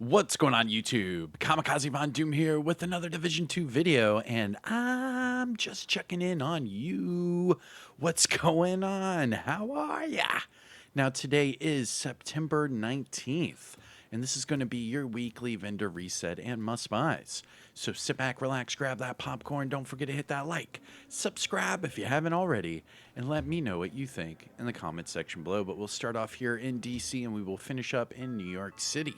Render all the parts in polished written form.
What's going on YouTube? Kamikazevondoom here with another Division 2 video, and I'm just checking in on you. What's going on? How are ya? Now today is September 19th, and this is going to be your weekly vendor reset and must-buys. So sit back, relax, grab that popcorn, don't forget to hit that like, subscribe if you haven't already, and let me know what you think in the comment section below. But we'll start off here in DC and we will finish up in New York City.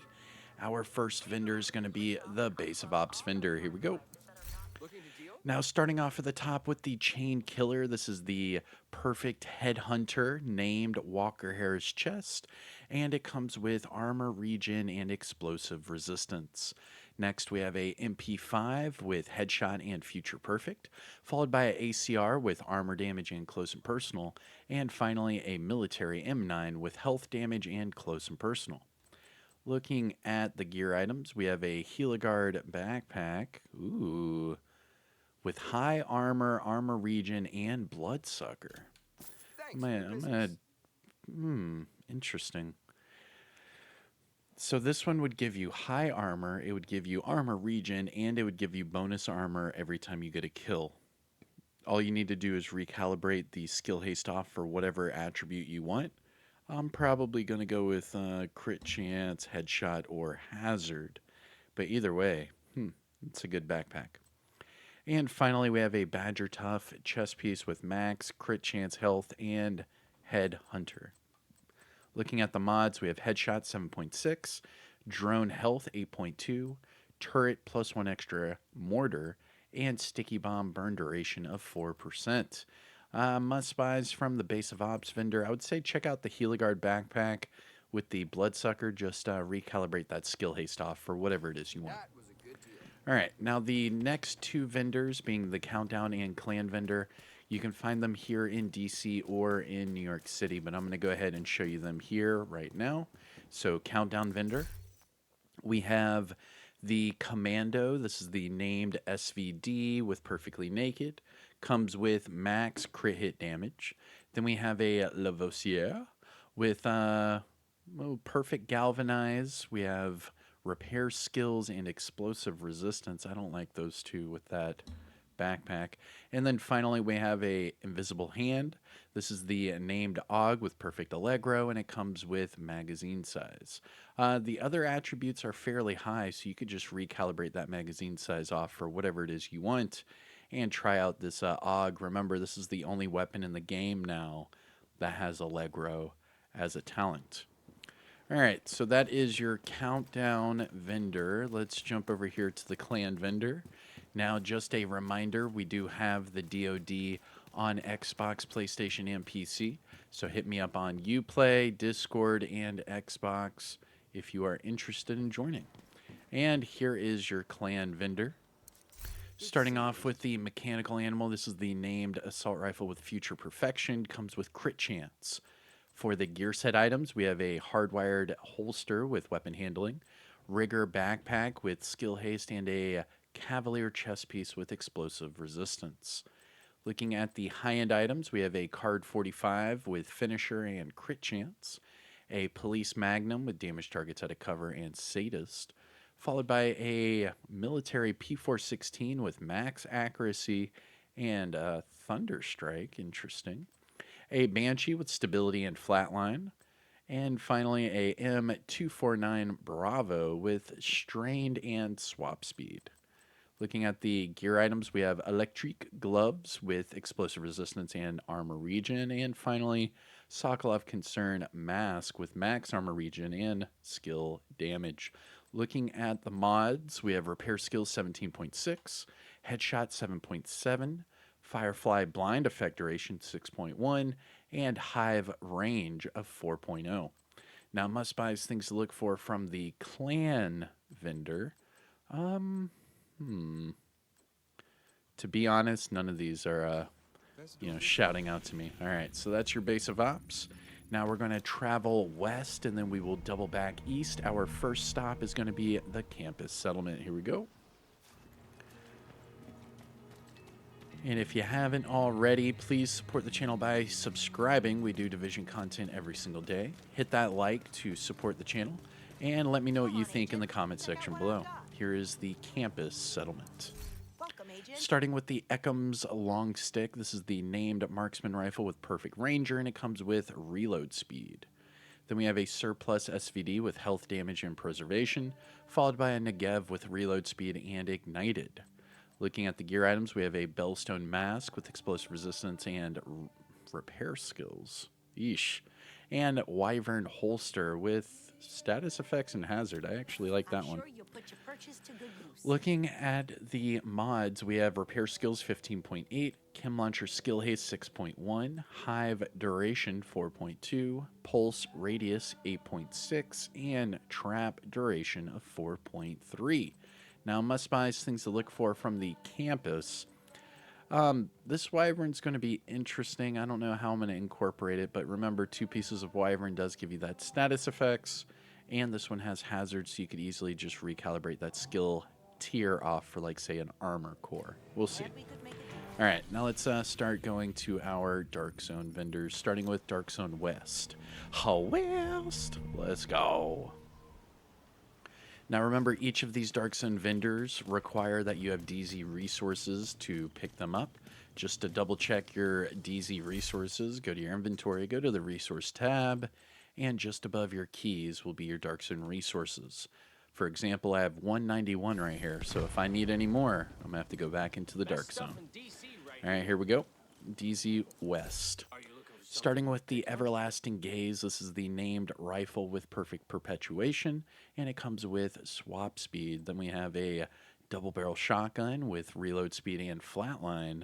Our first vendor is going to be the Base of Ops vendor. Here we go. Now, starting off at the top with the Chain Killer, this is the perfect headhunter named Walker Harris Chest, and it comes with armor regen and explosive resistance. Next, we have a MP5 with headshot and future perfect, followed by an ACR with armor damage and close and personal, and finally a military M9 with health damage and close and personal. Looking at the gear items, we have a Heliguard backpack, with high armor, armor regen, and bloodsucker. Interesting. So this one would give you high armor, it would give you armor regen, and it would give you bonus armor every time you get a kill. All you need to do is recalibrate the skill haste off for whatever attribute you want. I'm probably going to go with crit chance, headshot, or hazard. But either way, it's a good backpack. And finally, we have a Badger Tough chest piece with max, crit chance, health, and head hunter. Looking at the mods, we have headshot 7.6, drone health 8.2, turret plus 1 extra mortar, and sticky bomb burn duration of 4%. Must-buys from the Base of Ops vendor. I would say check out the Heliguard backpack with the bloodsucker. Just recalibrate that skill haste off for whatever it is you want. All right, now the next two vendors, being the Countdown and Clan vendor, you can find them here in DC or in New York City, but I'm going to go ahead and show you them here right now. So Countdown vendor, we have the Commando. This is the named SVD with Perfectly Naked. Comes with max crit hit damage. Then we have a Lavoisier with perfect galvanize. We have repair skills and explosive resistance. I don't like those two with that backpack. And then finally we have a invisible hand. This is the named AUG with perfect allegro, and it comes with magazine size. The other attributes are fairly high, so you could just recalibrate that magazine size off for whatever it is you want and try out this AUG. Remember, this is the only weapon in the game now that has allegro as a talent. All right, so that is your Countdown vendor. Let's jump over here to the Clan vendor. Now, just a reminder, we do have the DoD on Xbox, PlayStation, and PC. So hit me up on Uplay, Discord, and Xbox if you are interested in joining. And here is your Clan vendor. Starting off with the Mechanical Animal, this is the named Assault Rifle with Future Perfection. Comes with crit chance. For the gear set items, we have a hardwired holster with weapon handling, rigger backpack with skill haste, and a cavalier chest piece with explosive resistance. Looking at the high-end items, we have a card 45 with finisher and crit chance, a police magnum with damage targets out of cover and sadist, followed by a military P416 with max accuracy and thunder strike. Interesting. A Banshee with stability and flatline, and finally a M249 Bravo with strained and swap speed. Looking at the gear items, we have electric gloves with explosive resistance and armor regen, and finally Sokolov Concern mask with max armor regen and skill damage. Looking at the mods, we have repair skills 17.6, headshot 7.7, Firefly blind effect duration 6.1, and hive range of 4.0. Now, must-buys, things to look for from the Clan vendor. To be honest, none of these are, shouting out to me. All right, so that's your Base of Ops. Now we're going to travel west, and then we will double back east. Our first stop is going to be the campus settlement. Here we go. And if you haven't already, please support the channel by subscribing. We do Division content every single day. Hit that like to support the channel. And let me know what you think in the comment section below. Here is the campus settlement. Starting with the Eckham's long stick, this is the named marksman rifle with perfect ranger, and it comes with reload speed. Then we have a surplus SVD with health damage and preservation, followed by a Negev with reload speed and ignited. Looking at the gear items, we have a Bellstone mask with explosive resistance and repair skills. Yeesh. And Wyvern holster with status effects and hazard. I actually like that one. Looking at the mods, we have repair skills 15.8, chem launcher skill haste 6.1, hive duration 4.2, pulse radius 8.6, and trap duration of 4.3. Now, must buys, things to look for from the campus. This Wyvern's going to be interesting. I don't know how I'm going to incorporate it, but remember, 2 pieces of Wyvern does give you that status effects, and this one has hazards, so you could easily just recalibrate that skill tier off for, like, say, an armor core. We'll see. All right, now let's start going to our Dark Zone vendors, starting with Dark Zone West. West, let's go. Now remember, each of these Dark Zone vendors require that you have DZ resources to pick them up. Just to double check your DZ resources, go to your inventory, go to the resource tab, and just above your keys will be your Dark Zone resources. For example, I have 191 right here, so if I need any more, I'm going to have to go back into the Dark Zone. All right, here we go. DZ West. Starting with the Everlasting Gaze, this is the named rifle with perfect perpetuation, and it comes with swap speed. Then we have a double barrel shotgun with reload speed and flatline,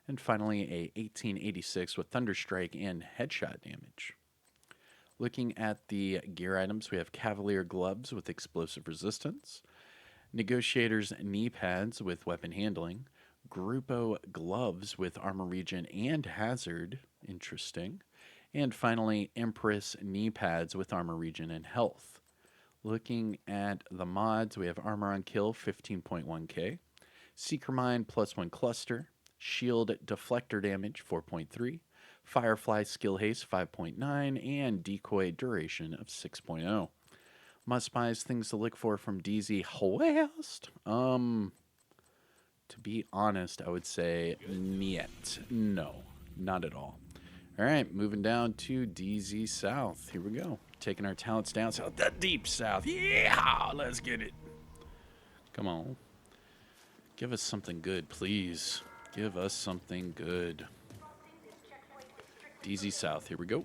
and finally a 1886 with thunderstrike and headshot damage. Looking at the gear items, we have Cavalier gloves with explosive resistance, Negotiator's knee pads with weapon handling, Grupo gloves with armor regen and hazard, interesting, and finally Empress knee pads with armor regen and health. Looking at the mods, we have armor on kill 15.1k, Seeker Mine +1 cluster, shield deflector damage 4.3, Firefly skill haste 5.9, and decoy duration of 6.0. Must buys, things to look for from DZ West. To be honest, I would say niet. No, not at all. All right, moving down to DZ South. Here we go. Taking our talents down south, the deep south. Yeah, let's get it. Come on. Give us something good, please. Give us something good. DZ South, here we go.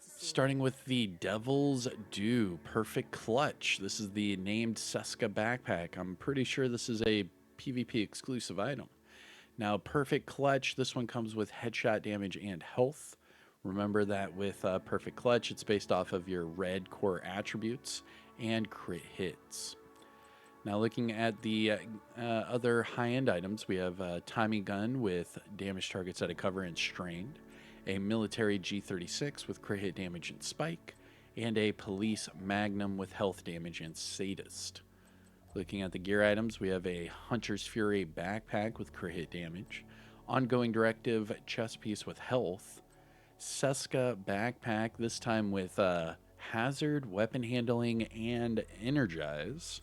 Starting with the Devil's Due Perfect Clutch. This is the named Seska backpack. I'm pretty sure this is a PvP exclusive item. Now, Perfect Clutch, this one comes with headshot damage and health. Remember that with Perfect Clutch, it's based off of your red core attributes and crit hits. Now, looking at the other high-end items, we have a Tommy gun with damage targets out of cover and strained, a military G36 with crit hit damage and spike, and a police magnum with health damage and sadist. Looking at the gear items, we have a Hunter's Fury backpack with crit hit damage, ongoing directive chest piece with health, Seska backpack, this time with hazard, weapon handling, and energize,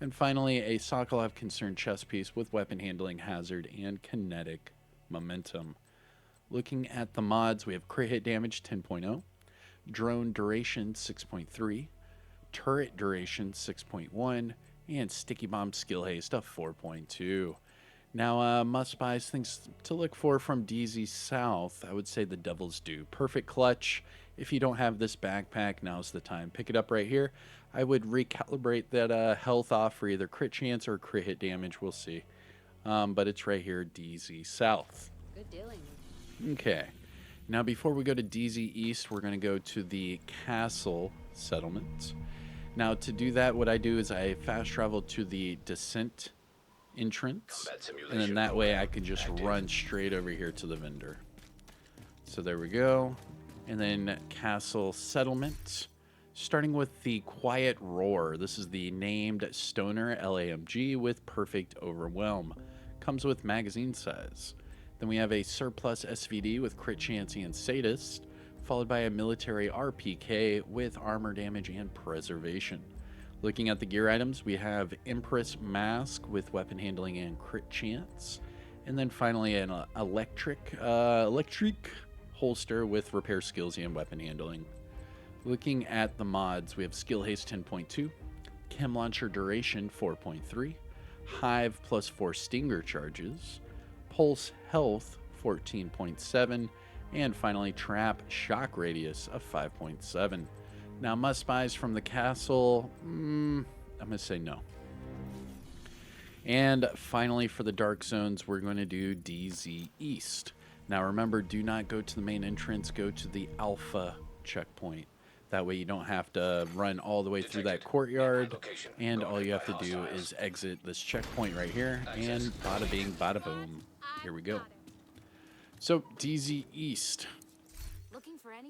and finally a Sokolov concerned chest piece with weapon handling, hazard, and kinetic momentum. Looking at the mods, we have crit hit damage 10.0, drone duration 6.3, turret duration 6.1, and sticky bomb skill haste of 4.2. Now, must buys, things to look for from DZ South, I would say the Devil's Due. Perfect Clutch. If you don't have this backpack, now's the time. Pick it up right here. I would recalibrate that health off for either crit chance or crit hit damage. We'll see. But it's right here, DZ South. Good dealing. Okay. Now, before we go to DZ East, we're going to go to the Castle Settlement. Now, to do that, what I do is I fast travel to the Descent entrance, and then that way I can just run straight over here to the vendor. So there we go. And then Castle Settlement, starting with the Quiet Roar. This is the named Stoner LAMG with perfect overwhelm. Comes with magazine size. Then we have a surplus SVD with crit chance and sadist, followed by a military RPK with armor damage and preservation. Looking at the gear items, we have Empress Mask with weapon handling and crit chance. And then finally an electric holster with repair skills and weapon handling. Looking at the mods, we have Skill Haste 10.2, Chem Launcher Duration 4.3, Hive plus 4 Stinger charges, Pulse Health 14.7, and finally Trap Shock Radius of 5.7. Now, must buys from the castle, I'm going to say no. And finally, for the Dark Zones, we're going to do DZ East. Now, remember, do not go to the main entrance, go to the Alpha checkpoint. That way you don't have to run all the way through that courtyard, and all you have to do is exit this checkpoint right here, and bada bing, bada boom. Here we go. So, DZ East.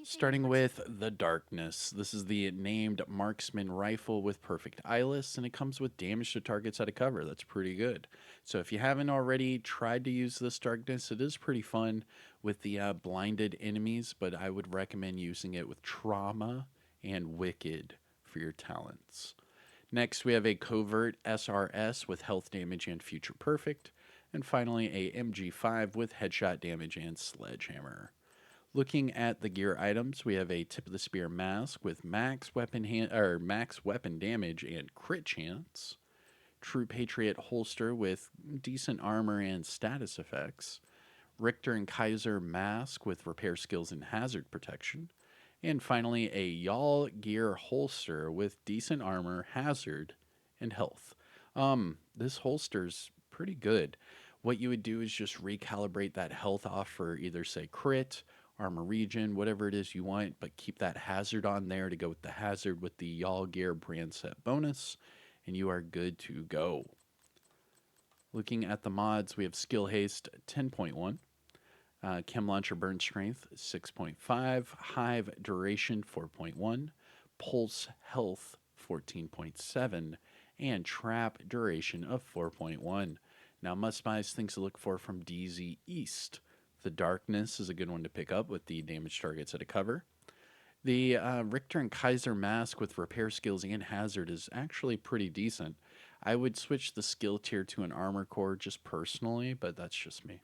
Starting with the Darkness. This is the named marksman rifle with perfect eyeless, and it comes with damage to targets out of cover. That's pretty good. So if you haven't already tried to use this Darkness, it is pretty fun with the blinded enemies, but I would recommend using it with Trauma and Wicked for your talents. Next, we have a Covert SRS with health damage and future perfect, and finally a MG5 with headshot damage and sledgehammer. Looking at the gear items, we have a Tip of the Spear Mask with max weapon damage and crit chance, True Patriot Holster with decent armor and status effects, Richter and Kaiser Mask with repair skills and hazard protection, and finally a Y'all Gear Holster with decent armor, hazard, and health. This holster's pretty good. What you would do is just recalibrate that health off for either, say, crit, armor regen, whatever it is you want, but keep that hazard on there to go with the hazard with the Y'all Gear brand set bonus, and you are good to go. Looking at the mods, we have Skill Haste 10.1, Chem Launcher Burn Strength 6.5, Hive Duration 4.1, Pulse Health 14.7, and Trap Duration of 4.1. Now, must-buys, things to look for from DZ East. The Darkness is a good one to pick up with the damage targets at a cover. The Richter and Kaiser Mask with repair skills and hazard is actually pretty decent. I would switch the skill tier to an armor core just personally, but that's just me.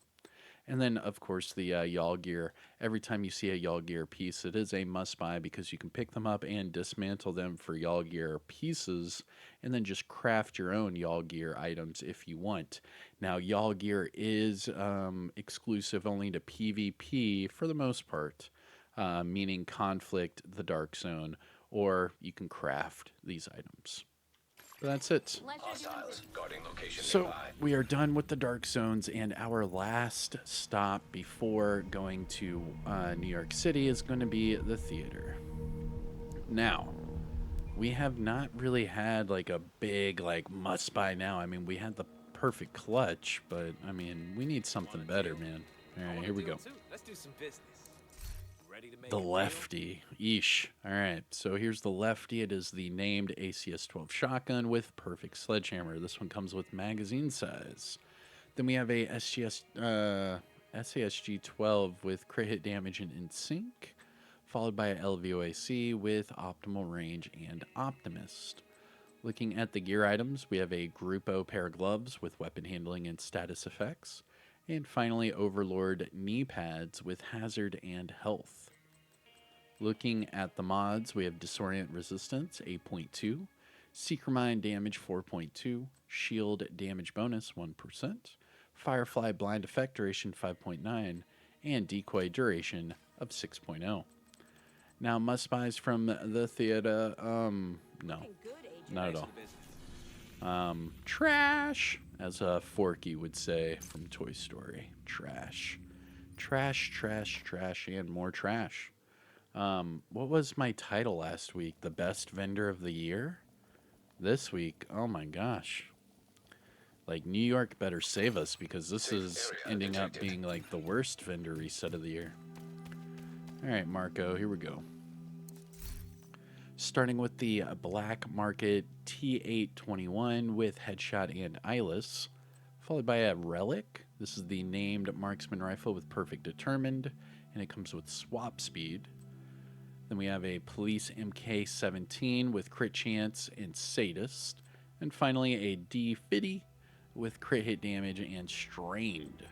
And then, of course, the Y'all Gear. Every time you see a Y'all Gear piece, it is a must-buy because you can pick them up and dismantle them for Y'all Gear pieces and then just craft your own Y'all Gear items if you want. Now, Y'all Gear is exclusive only to PvP for the most part, meaning Conflict, the Dark Zone, or you can craft these items. But that's it. So we are done with the Dark Zones, and our last stop before going to New York City is going to be the theater. Now, we have not really had like a big must buy now. I mean, we had the perfect clutch, but I mean, we need something better, man. All right, here we go. Let's do some business. The Lefty. Yeesh. All right, so here's the Lefty. It is the named ACS-12 shotgun with perfect sledgehammer. This one comes with magazine size. Then we have a SASG-12 with crit hit damage and in sync, followed by a LVOAC with optimal range and optimist. Looking at the gear items, we have a Grupo pair of gloves with weapon handling and status effects, and finally Overlord knee pads with hazard and health. Looking at the mods, we have Disorient Resistance 8.2, Seeker Mind damage 4.2, Shield damage bonus 1%, Firefly blind effect duration 5.9, and Decoy duration of 6.0. Now, must-buys from the theater, no, not at all. Trash, as Forky would say from Toy Story. Trash. Trash, trash, trash, and more trash. What was my title last week? The best vendor of the year? This week, oh my gosh. Like, New York better save us because this is ending up being like the worst vendor reset of the year. Alright, Marco, here we go. Starting with the Black Market T821 with headshot and eyeless, followed by a Relic. This is the named marksman rifle with perfect determined, and it comes with swap speed. Then we have a Police MK17 with crit chance and sadist. And finally a D50 with crit hit damage and strained.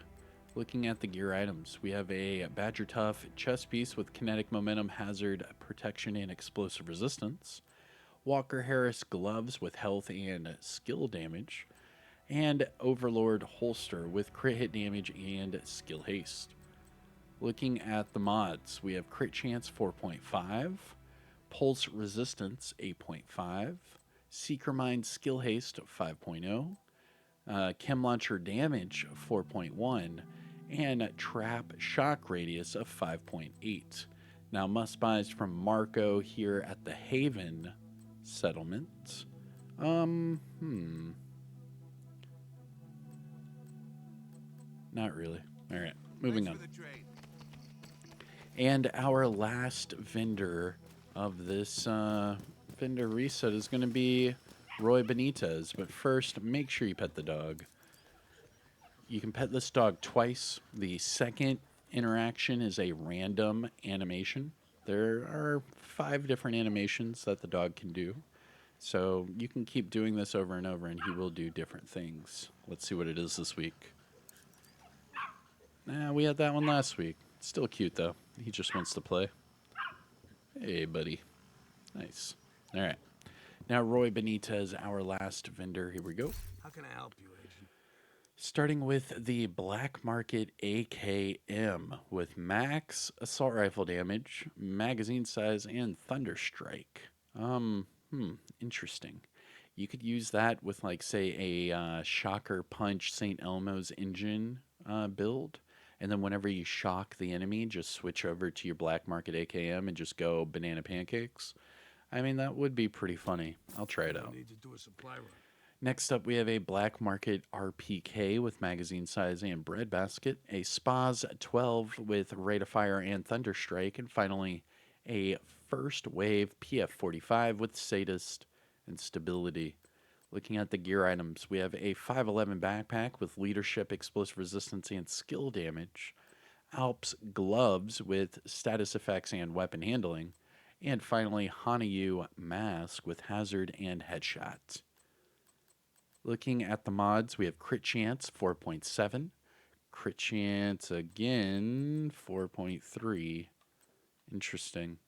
Looking at the gear items, we have a Badger Tough chest piece with kinetic momentum, hazard, protection, and explosive resistance. Walker Harris gloves with health and skill damage. And Overlord holster with crit hit damage and skill haste. Looking at the mods, we have crit chance 4.5, pulse resistance 8.5, seeker mind skill haste 5.0, chem launcher damage 4.1, and trap shock radius of 5.8. Now must buys from Marco here at the Haven settlement. Not really. All right, moving on. And our last vendor of this vendor reset is going to be Roy Benitez. But first, make sure you pet the dog. You can pet this dog twice. The second interaction is a random animation. There are 5 different animations that the dog can do. So you can keep doing this over and over, and he will do different things. Let's see what it is this week. We had that one last week. Still cute, though. He just wants to play. Hey, buddy. Nice. All right. Now, Roy Benitez, our last vendor. Here we go. How can I help you, Agent? Starting with the Black Market AKM with max assault rifle damage, magazine size, and thunder strike. Interesting. You could use that with, like, say, a Shocker Punch St. Elmo's engine build. And then whenever you shock the enemy, just switch over to your Black Market AKM and just go banana pancakes. I mean, that would be pretty funny. I'll try it out. Need to do a supply run. Next up, we have a Black Market RPK with magazine size and breadbasket, a SPAS 12 with rate of fire and thunder strike, and finally a First Wave PF45 with sadist and stability. Looking at the gear items, we have a 511 backpack with leadership, explosive resistance, and skill damage. Alps gloves with status effects and weapon handling. And finally, Hanayu mask with hazard and headshot. Looking at the mods, we have crit chance 4.7. Crit chance again 4.3. Interesting.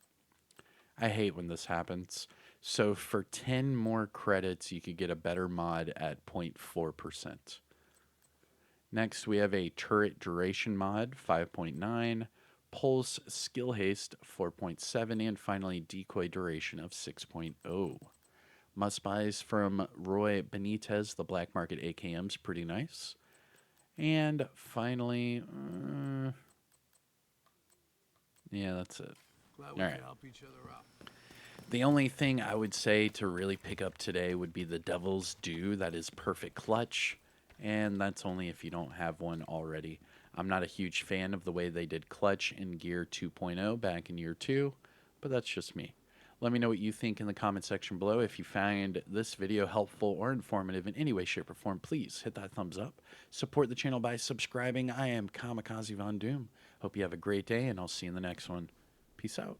I hate when this happens. So for 10 more credits, you could get a better mod at 0.4%. Next, we have a turret duration mod, 5.9, pulse skill haste, 4.7, and finally decoy duration of 6.0. Must buys from Roy Benitez, the Black Market AKM's pretty nice. And finally, yeah, that's it. Glad we can help each other out. The only thing I would say to really pick up today would be the Devil's Due. That is perfect clutch, and that's only if you don't have one already. I'm not a huge fan of the way they did clutch in Gear 2.0 back in Year 2, but that's just me. Let me know what you think in the comment section below. If you find this video helpful or informative in any way, shape, or form, please hit that thumbs up. Support the channel by subscribing. I am Kamikazevondoom. Hope you have a great day, and I'll see you in the next one. Peace out.